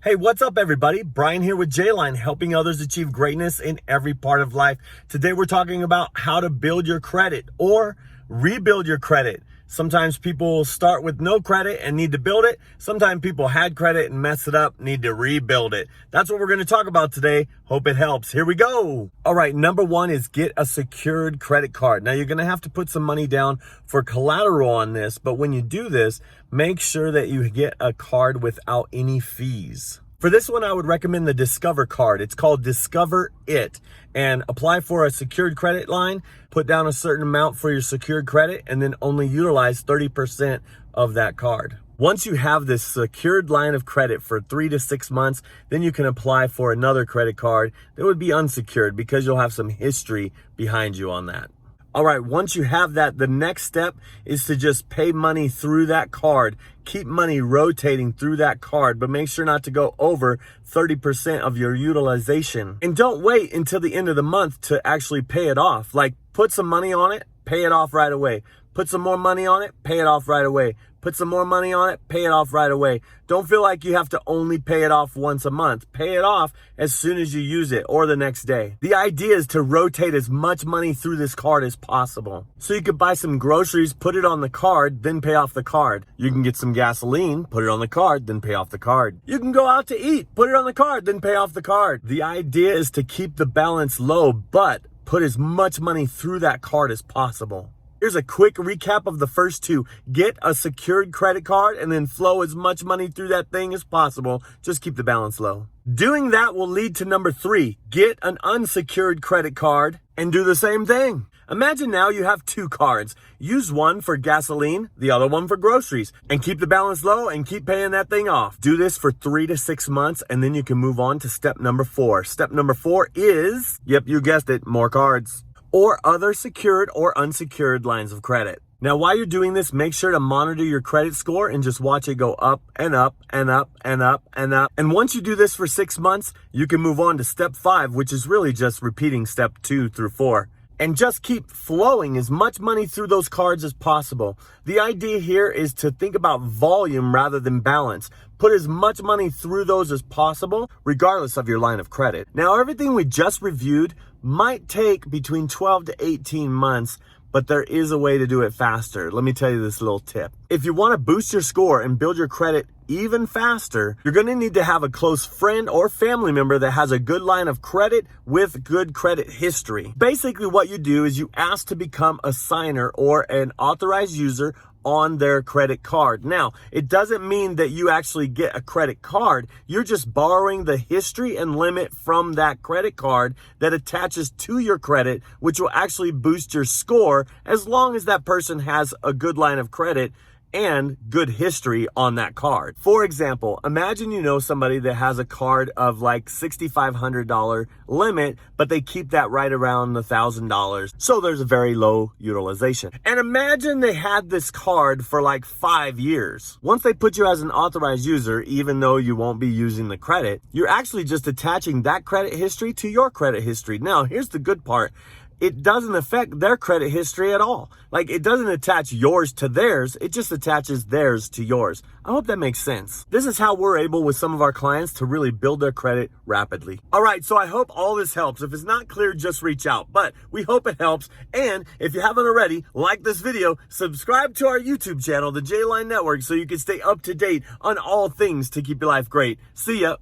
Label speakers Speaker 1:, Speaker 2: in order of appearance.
Speaker 1: Hey, what's up, everybody? Brian here with J-Line, helping others achieve greatness in every part of life. Today, we're talking about how to build your credit or rebuild your credit. Sometimes people start with no credit and need to build it. Sometimes people had credit and mess it up, need to rebuild it. That's what we're going to talk about today. Hope it helps. Here we go. All right, number one is get a secured credit card. Now, you're going to have to put some money down for collateral on this, but when you do this, make sure that you get a card without any fees. For this one, I would recommend the Discover card. It's called Discover It, and apply for a secured credit line, put down a certain amount for your secured credit, and then only utilize 30% of that card. Once you have this secured line of credit for 3 to 6 months, then you can apply for another credit card that would be unsecured because you'll have some history behind you on that. All right, once you have that, the next step is to just pay money through that card. Keep money rotating through that card, but make sure not to go over 30% of your utilization. And don't wait until the end of the month to actually pay it off. Like, put some money on it, pay it off right away. Put some more money on it, pay it off right away. Put some more money on it, pay it off right away. Don't feel like you have to only pay it off once a month. Pay it off as soon as you use it or the next day. The idea is to rotate as much money through this card as possible. So you could buy some groceries, put it on the card, then pay off the card. You can get some gasoline, put it on the card, then pay off the card. You can go out to eat, put it on the card, then pay off the card. The idea is to keep the balance low, but put as much money through that card as possible. Here's a quick recap of the first two. Get a secured credit card and then flow as much money through that thing as possible. Just keep the balance low. Doing that will lead to number 3. Get an unsecured credit card and do the same thing. Imagine now you have 2 cards. Use one for gasoline, the other one for groceries, and keep the balance low and keep paying that thing off. Do this for 3 to 6 months, and then you can move on to step number 4. Step number 4 is, yep, you guessed it, more cards or other secured or unsecured lines of credit. Now, while you're doing this, make sure to monitor your credit score and just watch it go up and up and up and up and up. And once you do this for 6 months, you can move on to step 5, which is really just repeating step 2 through 4. And just keep flowing as much money through those cards as possible. The idea here is to think about volume rather than balance. Put as much money through those as possible, regardless of your line of credit. Now, everything we just reviewed might take between 12 to 18 months, but there is a way to do it faster. Let me tell you this little tip. If you want to boost your score and build your credit even faster, you're going to need to have a close friend or family member that has a good line of credit with good credit history. Basically, what you do is you ask to become a signer or an authorized user on their credit card. Now, it doesn't mean that you actually get a credit card. You're just borrowing the history and limit from that credit card that attaches to your credit, which will actually boost your score as long as that person has a good line of credit and good history on that card. For example, imagine you know somebody that has a card of like $6,500 limit, but they keep that right around $1,000. So there's a very low utilization. And imagine they had this card for like 5 years. Once they put you as an authorized user, even though you won't be using the credit, you're actually just attaching that credit history to your credit history. Now, here's the good part. It doesn't affect their credit history at all. Like, it doesn't attach yours to theirs. It just attaches theirs to yours. I hope that makes sense. This is how we're able with some of our clients to really build their credit rapidly. All right, so I hope all this helps. If it's not clear, just reach out. But we hope it helps. And if you haven't already, like this video, subscribe to our YouTube channel, the J-Line Network, so you can stay up to date on all things to keep your life great. See ya.